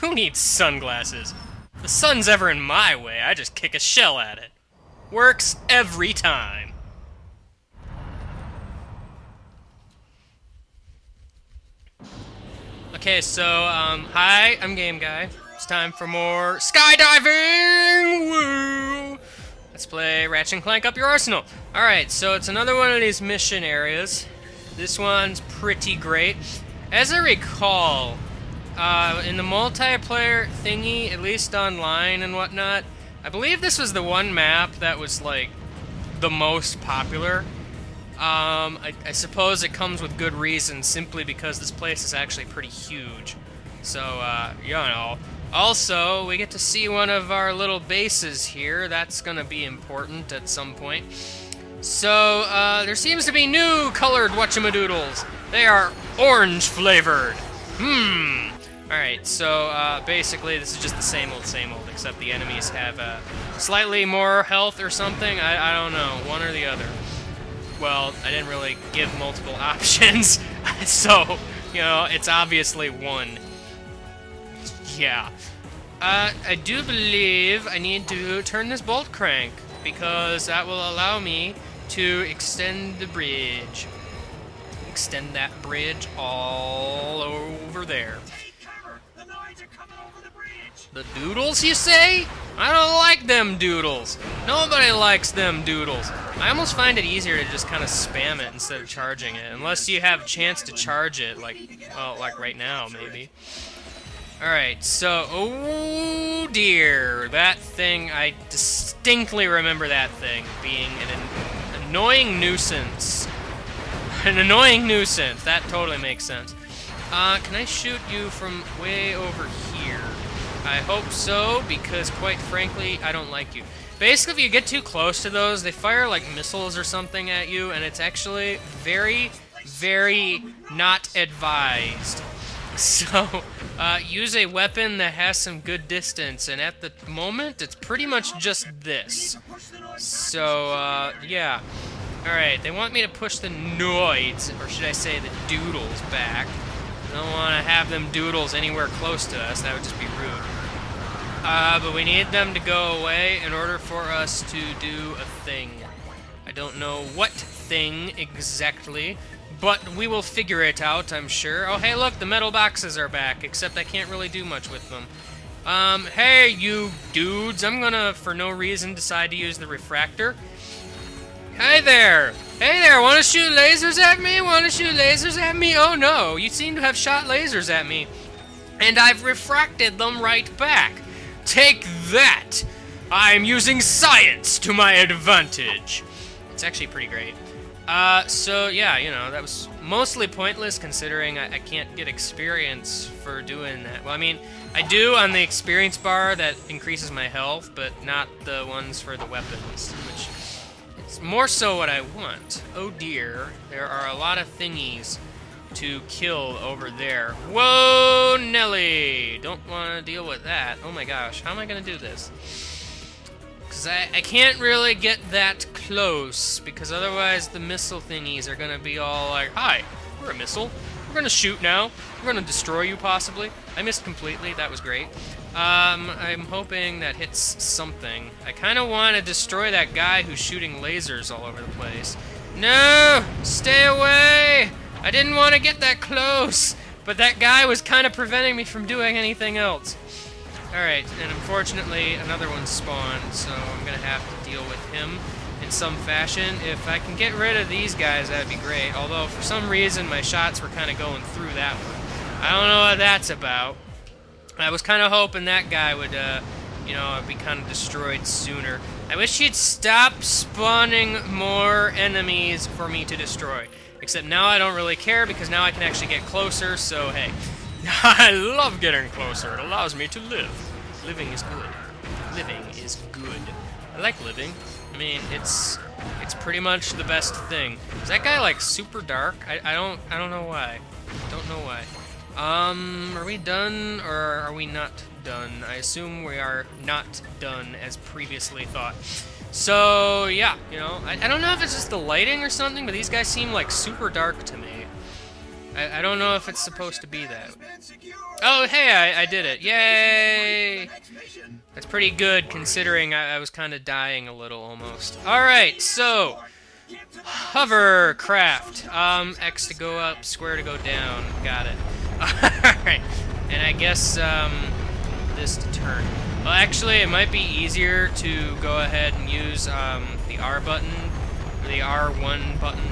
Who needs sunglasses? If the sun's ever in my way, I just kick a shell at it. Works every time. Okay, so, hi, I'm Game Guy. It's time for more skydiving! Woo! Let's play Ratchet Clank Up Your Arsenal. Alright, so it's another one of these mission areas. This one's pretty great. As I recall, in the multiplayer thingy, at least online and whatnot, I believe this was the one map that was, like, the most popular. I suppose it comes with good reason, simply because this place is actually pretty huge. So, you know. Also, we get to see one of our little bases here. That's gonna be important at some point. So, there seems to be new colored whatchamadoodles. They are orange flavored. Alright, so, basically this is just the same old, except the enemies have, slightly more health or something. I don't know, one or the other. Well, I didn't really give multiple options, so, you know, it's obviously one. Yeah. I do believe I need to turn this bolt crank, because that will allow me to extend the bridge. Extend that bridge all over there. The doodles, you say? I don't like them doodles. Nobody likes them doodles. I almost find it easier to just kind of spam it instead of charging it, unless you have a chance to charge it, like, well, like right now, maybe. Alright, so, oh dear, that thing, I distinctly remember that thing being an annoying nuisance. An annoying nuisance, that totally makes sense. Can I shoot you from way over here? I hope so, because quite frankly, I don't like you. Basically, if you get too close to those, they fire like missiles or something at you, and it's actually very, very not advised. So, use a weapon that has some good distance, and at the moment, it's pretty much just this. So, yeah. Alright, they want me to push the noids, or should I say the doodles, back. I don't want to have them doodles anywhere close to us, that would just be rude. But we need them to go away in order for us to do a thing. I don't know what thing exactly, but we will figure it out, I'm sure. Oh, hey, look, the metal boxes are back, except I can't really do much with them. Hey, you dudes, I'm gonna, for no reason, decide to use the refractor. Hey there! Hey there, wanna shoot lasers at me? Wanna shoot lasers at me? Oh no, you seem to have shot lasers at me. And I've refracted them right back. Take that! I'm using science to my advantage. It's actually pretty great. So yeah, you know, that was mostly pointless considering I can't get experience for doing that. Well, I mean, I do on the experience bar that increases my health, but not the ones for the weapons, which is more so what I want. Oh dear, there are a lot of thingies to kill over there. Whoa, Nelly! Don't want to deal with that. Oh my gosh, how am I going to do this? Because I can't really get that close, because otherwise the missile thingies are going to be all like, hi, we're a missile. We're going to shoot now. We're going to destroy you, possibly. I missed completely. That was great. I'm hoping that hits something. I kind of want to destroy that guy who's shooting lasers all over the place. No! Stay away! I didn't want to get that close, but that guy was kind of preventing me from doing anything else. Alright, and unfortunately, another one spawned, so I'm going to have to deal with him in some fashion. If I can get rid of these guys, that'd be great, although for some reason my shots were kind of going through that one. I don't know what that's about. I was kind of hoping that guy would, you know, be kind of destroyed sooner. I wish he'd stop spawning more enemies for me to destroy. Except now I don't really care, because now I can actually get closer, so hey. I love getting closer. It allows me to live. Living is good. Living is good. I like living. I mean, it's pretty much the best thing. Is that guy like super dark? I don't know why. Don't know why. Are we done or are we not done? I assume we are not done as previously thought. So, yeah, you know, I don't know if it's just the lighting or something, but these guys seem like super dark to me. I don't know if it's supposed to be that. Oh, hey, I did it. Yay! That's pretty good, considering I was kind of dying a little, almost. Alright, so... Hovercraft. X to go up, square to go down. Got it. Alright. And I guess, this to turn. Well, actually, it might be easier to go ahead and use, the R button, or the R1 button.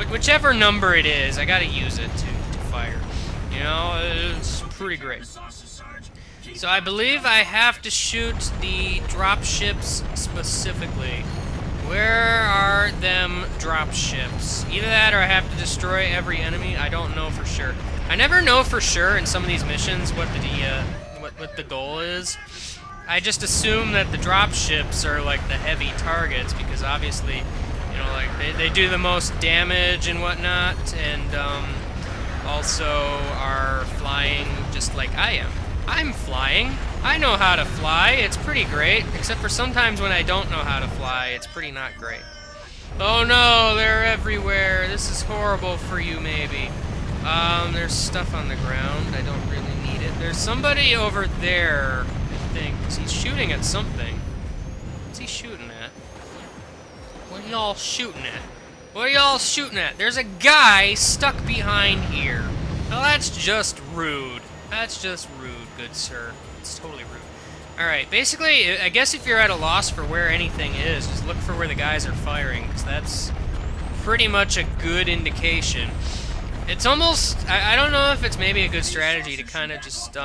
Whichever number it is, I gotta use it to fire. You know, it's pretty great. So I believe I have to shoot the drop ships specifically. Where are them drop ships? Either that or I have to destroy every enemy. I don't know for sure. I never know for sure in some of these missions what the goal is. I just assume that the drop ships are like the heavy targets because obviously, you know, like they do the most damage and whatnot, and also are flying just like I am. I'm flying. I know how to fly. It's pretty great, except for sometimes when I don't know how to fly, it's pretty not great. Oh no, they're everywhere. This is horrible for you, maybe. There's stuff on the ground. I don't really need it. There's somebody over there, I think. He's shooting at something. What's he shooting at? What are y'all shooting at? What are y'all shooting at? There's a guy stuck behind here. Now that's just rude. That's just rude, good sir. It's totally rude. Alright, basically, I guess if you're at a loss for where anything is, just look for where the guys are firing, because that's pretty much a good indication. It's almost... I don't know if it's maybe a good strategy to kind of just, do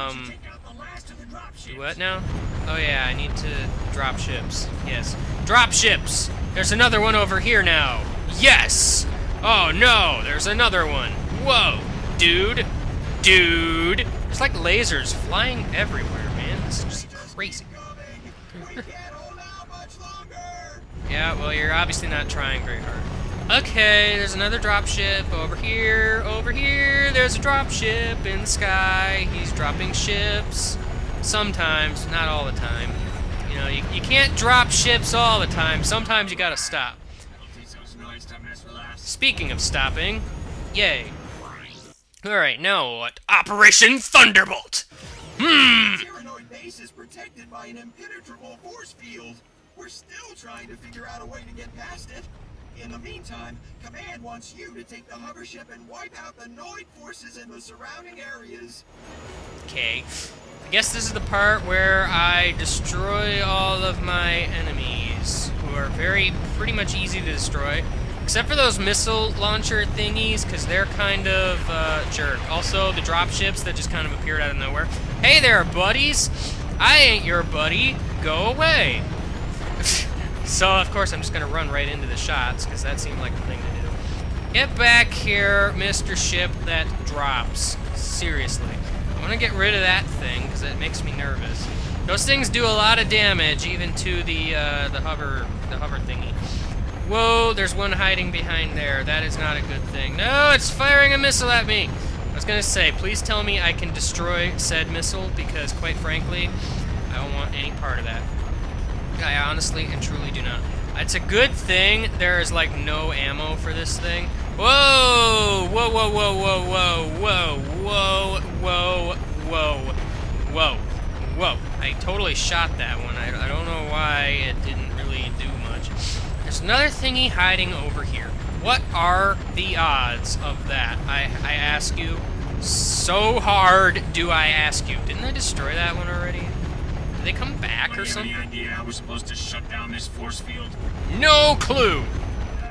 what now? Oh yeah, I need to drop ships. Yes. Drop ships! There's another one over here now! Yes! Oh no, there's another one! Whoa! Dude! Dude! There's like lasers flying everywhere, man. This is just crazy. Yeah, well, you're obviously not trying very hard. Okay, there's another dropship over here. Over here, there's a dropship in the sky. He's dropping ships. Sometimes, not all the time. You know, you can't drop ships all the time. Sometimes you gotta stop. Speaking of stopping, yay. Alright, now what? Operation Thunderbolt! The Tyrannoid base is protected by an impenetrable force field. We're still trying to figure out a way to get past it. In the meantime, Command wants you to take the hover ship and wipe out the Noid forces in the surrounding areas. Okay. I guess this is the part where I destroy all of my enemies, who are pretty much easy to destroy. Except for those missile launcher thingies, because they're kind of jerk. Also, the drop ships that just kind of appeared out of nowhere. Hey there, buddies! I ain't your buddy. Go away! So, of course, I'm just going to run right into the shots, because that seemed like the thing to do. Get back here, Mr. Ship that drops. Seriously. I want to get rid of that thing, because it makes me nervous. Those things do a lot of damage, even to the hover thingy. Whoa, there's one hiding behind there. That is not a good thing. No, it's firing a missile at me! I was going to say, please tell me I can destroy said missile, because, quite frankly, I don't want any part of that. I honestly and truly do not. It's a good thing there is, like, no ammo for this thing. Whoa! Whoa, whoa, whoa, whoa, whoa, whoa, whoa, whoa, whoa, whoa. I totally shot that one. I don't know why it didn't really do much. There's another thingy hiding over here. What are the odds of that? I ask you. So hard do I ask you. Didn't I destroy that one already? Did they come back or something? Any idea how we're supposed to shut down this force field? No clue!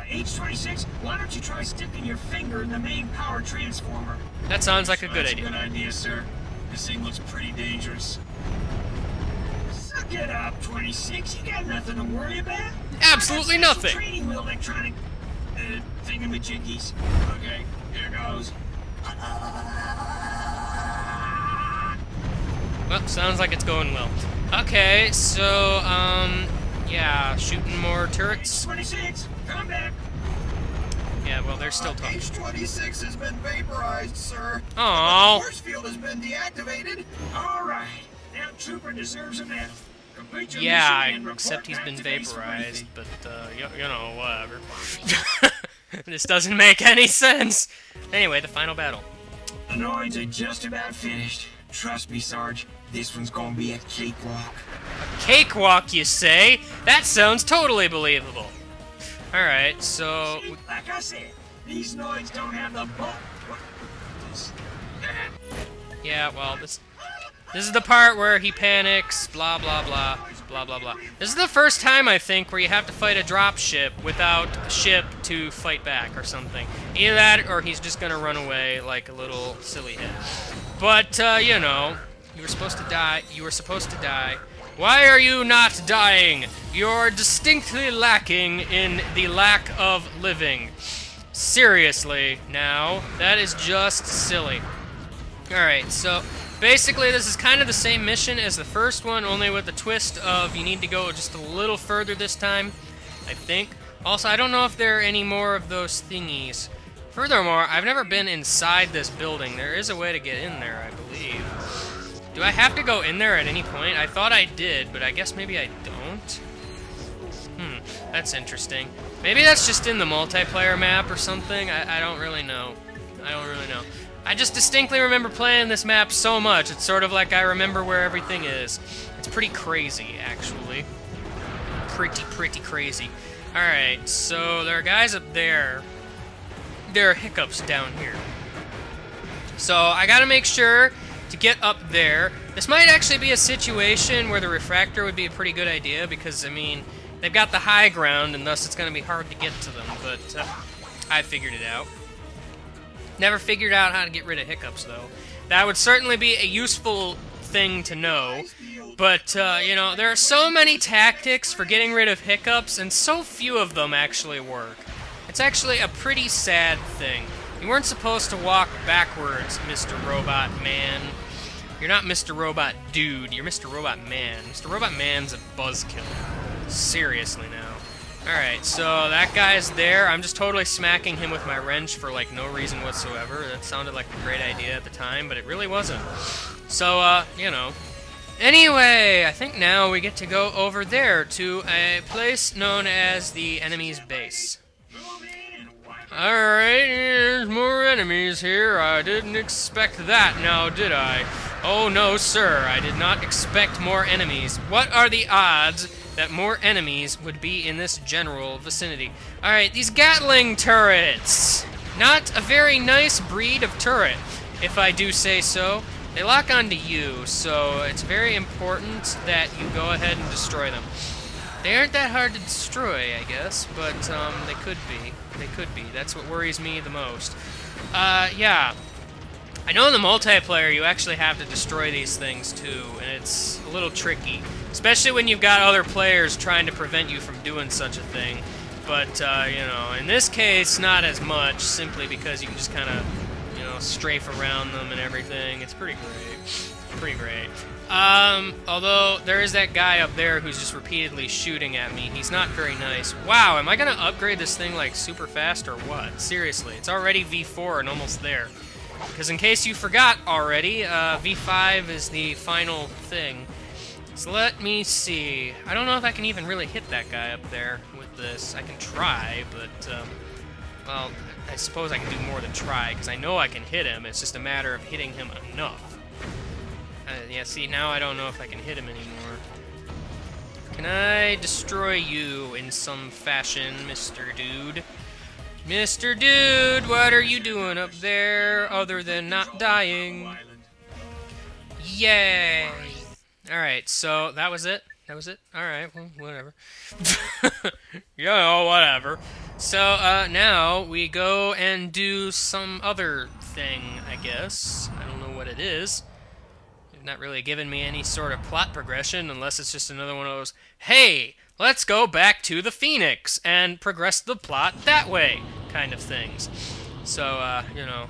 H-26, why don't you try sticking your finger in the main power transformer? That sounds like a good idea. That's a good idea, sir. This thing looks pretty dangerous. Suck it up, 26. You got nothing to worry about. Absolutely nothing. Training wheel electronic thingamajiggies. Okay, here goes. Well, sounds like it's going well. Okay, so, yeah, shooting more turrets. H-26, come back. Yeah, well, they're still talking. H-26 has been vaporized, sir. Aww. The force field has been deactivated. All right, now Trooper deserves a medal. Complete your Yeah, mission and except he's report been back to base vaporized, briefing. but, you know, whatever. This doesn't make any sense. Anyway, the final battle. The noids are just about finished. Trust me, Sarge. This one's gonna be a cakewalk. Cakewalk, you say? That sounds totally believable. Alright, so... See, like I said, these noids don't have the bulk. Yeah, well, this is the part where he panics, blah, blah, blah, blah, blah, blah. This is the first time, I think, where you have to fight a drop ship without a ship to fight back or something. Either that, or he's just gonna run away like a little silly head. But, you know, you were supposed to die. You were supposed to die. Why are you not dying? You're distinctly lacking in the lack of living. Seriously, now. That is just silly. Alright, so basically this is kind of the same mission as the first one, only with the twist of you need to go just a little further this time, I think. Also, I don't know if there are any more of those thingies. Furthermore, I've never been inside this building. There is a way to get in there, I believe. Do I have to go in there at any point? I thought I did, but I guess maybe I don't. That's interesting. Maybe that's just in the multiplayer map or something. I don't really know. I don't really know. I just distinctly remember playing this map so much. It's sort of like I remember where everything is. It's pretty crazy, actually. Pretty crazy. Alright, so there are guys up there. There are hiccups down here. So I gotta make sure to get up there. This might actually be a situation where the refractor would be a pretty good idea because, I mean, they've got the high ground and thus it's gonna be hard to get to them, but I figured it out. Never figured out how to get rid of hiccups, though. That would certainly be a useful thing to know. But, you know, there are so many tactics for getting rid of hiccups, and so few of them actually work. It's actually a pretty sad thing. You weren't supposed to walk backwards, Mr. Robot Man. You're not Mr. Robot Dude, you're Mr. Robot Man. Mr. Robot Man's a buzzkill. Seriously now. Alright, so that guy's there. I'm just totally smacking him with my wrench for, like, no reason whatsoever. That sounded like a great idea at the time, but it really wasn't. So, you know. Anyway, I think now we get to go over there to a place known as the enemy's base. Alright, there's more enemies here. I didn't expect that now, did I? Oh no, sir, I did not expect more enemies. What are the odds that more enemies would be in this general vicinity? Alright, these Gatling turrets! Not a very nice breed of turret, if I do say so. They lock onto you, so it's very important that you go ahead and destroy them. They aren't that hard to destroy, I guess, but they could be. They could be. That's what worries me the most. Yeah. I know in the multiplayer you actually have to destroy these things too, and it's a little tricky. Especially when you've got other players trying to prevent you from doing such a thing. But, you know, in this case, not as much, simply because you can just kind of, you know, strafe around them and everything. It's pretty great. Pretty great. Although, there is that guy up there who's just repeatedly shooting at me. He's not very nice. Wow, am I gonna upgrade this thing, like, super fast or what? Seriously, it's already V4 and almost there. Because in case you forgot already, V5 is the final thing. So let me see. I don't know if I can even really hit that guy up there with this. I can try, but, well, I suppose I can do more than try, because I know I can hit him. It's just a matter of hitting him enough. Yeah, see, now I don't know if I can hit him anymore. Can I destroy you in some fashion, Mr. Dude? Mr. Dude, what are you doing up there other than not dying? Yay! Alright, so that was it? That was it? Alright, well, whatever. You know, whatever. So, now we go and do some other thing, I guess. I don't know what it is. You've not really given me any sort of plot progression, unless it's just another one of those, hey, let's go back to the Phoenix and progress the plot that way kind of things. So, you know,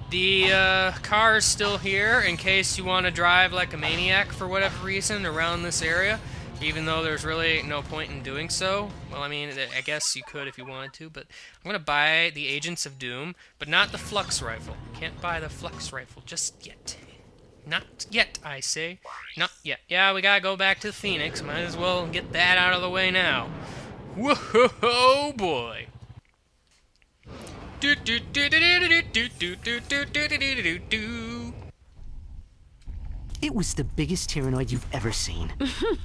the car is still here in case you want to drive like a maniac for whatever reason around this area, even though there's really no point in doing so. Well, I mean, I guess you could if you wanted to, but I'm going to buy the Agents of Doom, but not the Flux Rifle. Can't buy the Flux Rifle just yet. Not yet, I say. Not yet. Yeah, we gotta go back to the Phoenix. Might as well get that out of the way now. Whoa, boy. Do do do do do do do do do do do do do. It was the biggest Tyrannoid you've ever seen.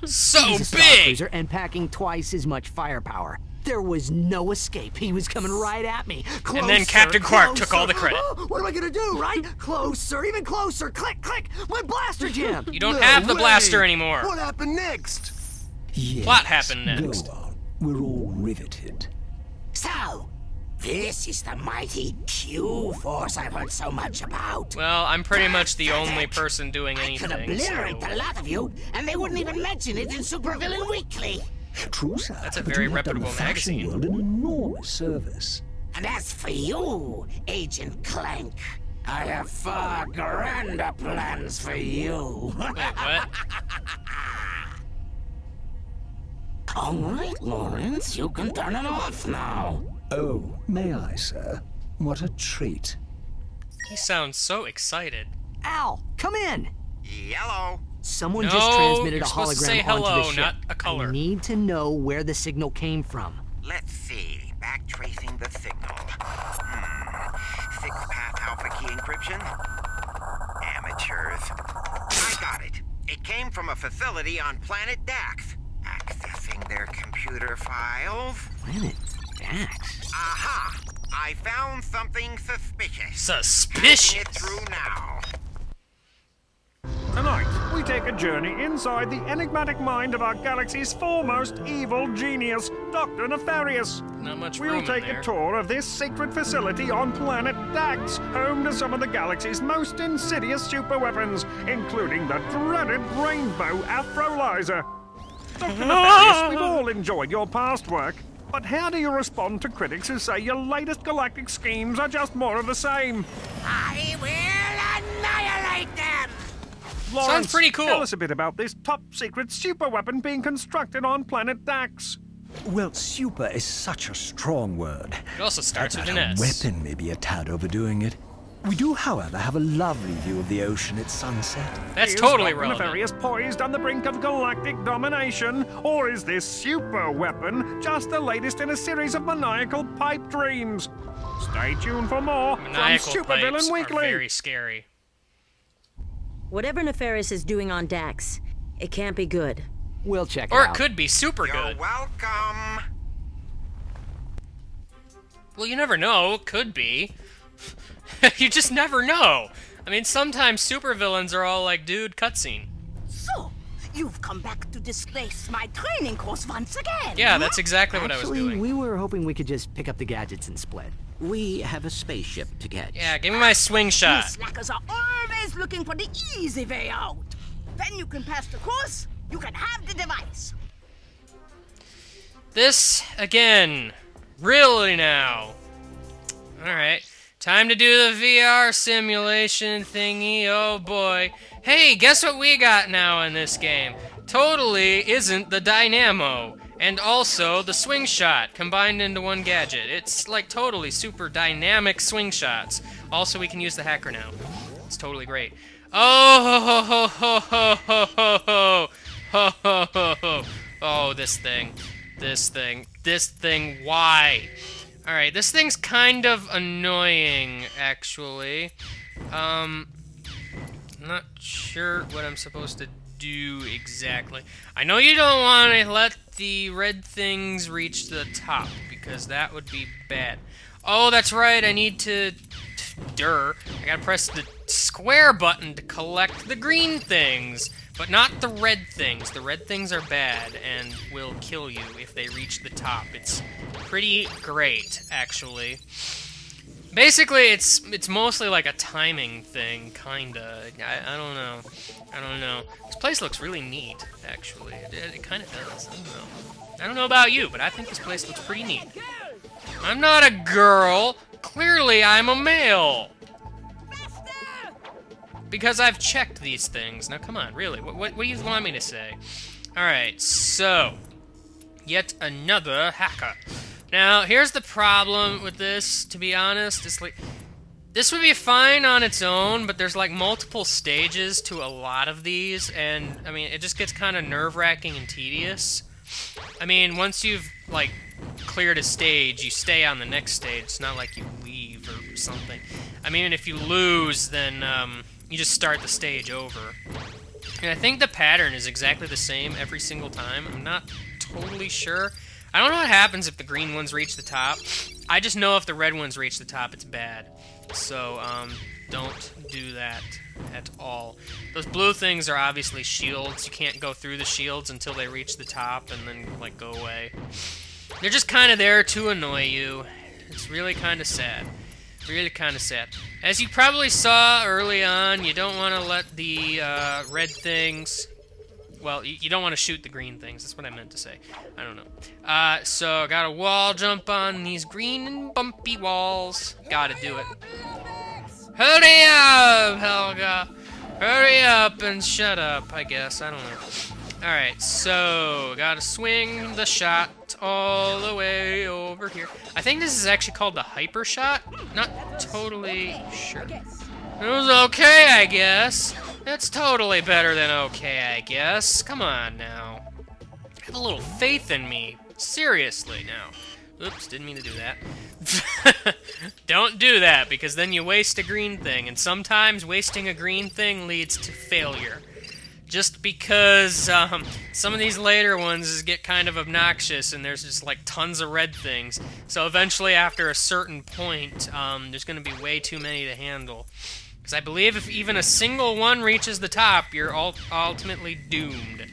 So He's a star big! cruiser and packing twice as much firepower. There was no escape. He was coming right at me. Closer, And then Captain Quark took closer. all the credit. Oh, what am I gonna do, right? Closer, even closer. Click, click. My blaster jam. You don't have the blaster anymore. What happened next? Yes, What happened next? Go on. We're all riveted. So, this is the mighty Q-Force I've heard so much about. Well, I'm pretty much the only person doing I could anything, obliterate so... the lot of you, and they wouldn't even mention it in Supervillain Weekly. True, sir. That's a but very you have done the reputable fashion magazine. world an enormous service. And as for you, Agent Clank, I have far grander plans for you. Wait, what? All right, Lawrence, you can turn it off now. Oh, may I, sir? What a treat. He sounds so excited. Al, come in. Yellow. Someone No, just transmitted you're a supposed to hologram say onto hello, the ship. not a color. I need to know where the signal came from. Let's see. Backtracing the signal. Fixed path alpha key encryption. Amateurs. I got it. It came from a facility on planet Dax. Accessing their computer files. Planet Dax? Aha! I found something suspicious. Passing Suspicious! it through now. Tonight, we take a journey inside the enigmatic mind of our galaxy's foremost evil genius, Dr. Nefarious. Not much We'll room take in there. a tour of this secret facility on planet Dax, home to some of the galaxy's most insidious superweapons, including the dreaded Rainbow Afrolyzer. Dr. Nefarious, we've all enjoyed your past work, but how do you respond to critics who say your latest galactic schemes are just more of the same? I will annihilate them! Lawrence, pretty cool. Tell us a bit about this top-secret superweapon being constructed on planet Dax. Well, super is such a strong word. It also starts with an That S. weapon may be a tad overdoing it. We do, however, have a lovely view of the ocean at sunset. That's Is totally Dr. relevant. Nefarious poised on the brink of galactic domination, or is this super weapon just the latest in a series of maniacal pipe dreams? Stay tuned for more Maniacal from pipes Supervillain are Weekly. very scary. Whatever Nefarious is doing on Dax, it can't be good. We'll check Or it it out. could be super You're good. welcome. Well, you never know. It could be. You just never know. I mean, sometimes supervillains are all like, dude, cutscene. So, you've come back to disgrace my training course once again. Yeah, that's exactly what I was Actually, doing. we were hoping we could just pick up the gadgets and split. We have a spaceship to catch. Yeah, give me my swing You shot. slackers are always looking for the easy way out. When you can pass the course, you can have the device. This, again. Really now. Alright. Time to do the VR simulation thingy. Oh boy. Hey, guess what we got now in this game? Totally isn't the Dynamo. And also the swing shot combined into one gadget. It's like totally super dynamic swing shots. Also, we can use the hacker now. It's totally great. Oh, ho, ho, ho, ho, ho, ho, ho, ho, ho, ho. Oh, this thing. This thing. This thing. Why? Alright, this thing's kind of annoying, actually. I'm not sure what I'm supposed to do exactly. I know you don't want to let the red things reach the top, because that would be bad. Oh, that's right, I need to... I gotta press the square button to collect the green things, but not the red things. The red things are bad and will kill you if they reach the top. It's pretty great, actually. Basically, it's mostly like a timing thing, kinda. I don't know. I don't know. This place looks really neat, actually. It kind of does. I don't know. I don't know about you, but I think this place looks pretty neat. I'm not a girl. Clearly, I'm a male. Because I've checked these things. Now, come on, really. What do you want me to say? Alright, so... Yet another hacker. Now, here's the problem with this, to be honest. It's like... This would be fine on its own, but there's like multiple stages to a lot of these, and, I mean, it just gets kind of nerve-wracking and tedious. I mean, once you've, like, cleared a stage, you stay on the next stage. It's not like you leave. or something. I mean, if you lose, then you just start the stage over. And I think the pattern is exactly the same every single time. I'm not totally sure. I don't know what happens if the green ones reach the top. I just know if the red ones reach the top, it's bad. So, don't do that at all. Those blue things are obviously shields. You can't go through the shields until they reach the top and then, like, go away. They're just kind of there to annoy you. It's really kind of sad. Really kind of sad. As you probably saw early on, you don't want to let the red things... Well, you don't want to shoot the green things. That's what I meant to say. I don't know. So, got a wall jump on these green and bumpy walls. Gotta do it. Hurry up, Helga! Hurry up and shut up, I guess. I don't know. Alright, so, gotta swing the shot all the way over here. I think this is actually called the hyper shot. Not totally sure. It was okay, I guess. It's totally better than okay, I guess. Come on now. Have a little faith in me. Seriously now. Oops, didn't mean to do that. Don't do that, because then you waste a green thing, and sometimes wasting a green thing leads to failure. Just because some of these later ones get kind of obnoxious, and there's just like tons of red things. So eventually, after a certain point, there's going to be way too many to handle. Because I believe if even a single one reaches the top, you're ultimately doomed.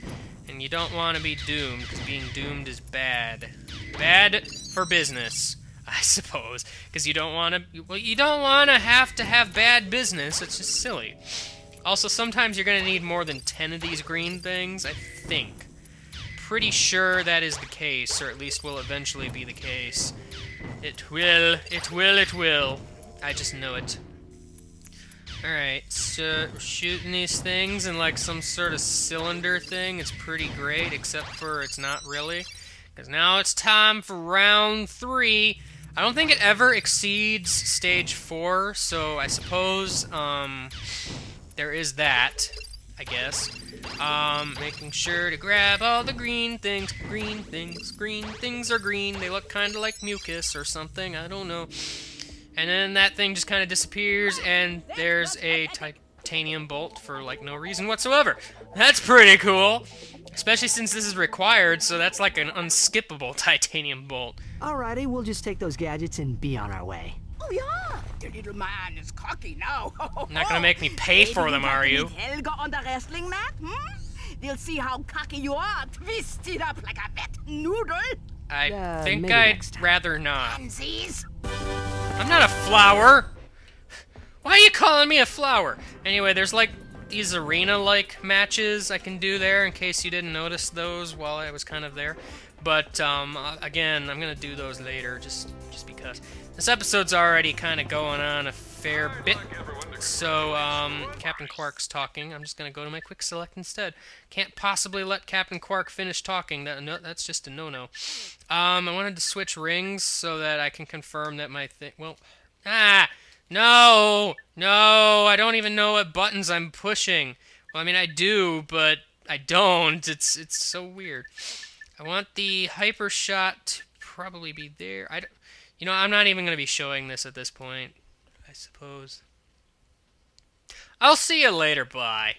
And you don't want to be doomed, because being doomed is bad. Bad for business, I suppose. Because you don't want to... Well, you don't want to have bad business. It's just silly. Also, sometimes you're going to need more than 10 of these green things, I think. Pretty sure that is the case, or at least will eventually be the case. It will. It will. It will. I just know it. Alright, so we're shooting these things in like some sort of cylinder thing. It's pretty great, except for it's not really. Because now it's time for round 3. I don't think it ever exceeds stage 4, so I suppose there is that, I guess. Making sure to grab all the green things. Green things. Green things are green. They look kind of like mucus or something. I don't know. And then that thing just kind of disappears, and there's a titanium bolt for, like, no reason whatsoever. That's pretty cool. Especially since this is required, so that's like an unskippable titanium bolt. Alrighty, we'll just take those gadgets and be on our way. Oh, yeah. The little man is cocky now. You're not gonna make me pay for them, are you? Helga on the wrestling mat, They'll see how cocky you are, twisted up like a wet noodle. I think I'd rather not. Pansies. I'm not a flower! Why are you calling me a flower? Anyway, there's like these arena-like matches I can do there in case you didn't notice those while I was kind of there. But, again, I'm gonna do those later just because. This episode's already kind of going on a fair bit. So, Captain Quark's talking. I'm just gonna go to my quick select instead. Can't possibly let Captain Quark finish talking. That's just a no-no. I wanted to switch rings so that I can confirm that my thing... Well, no! No! I don't even know what buttons I'm pushing. Well, I mean, I do, but I don't. It's so weird. I want the hyper shot to probably be there. You know, I'm not even going to be showing this at this point, I suppose. I'll see you later, bye.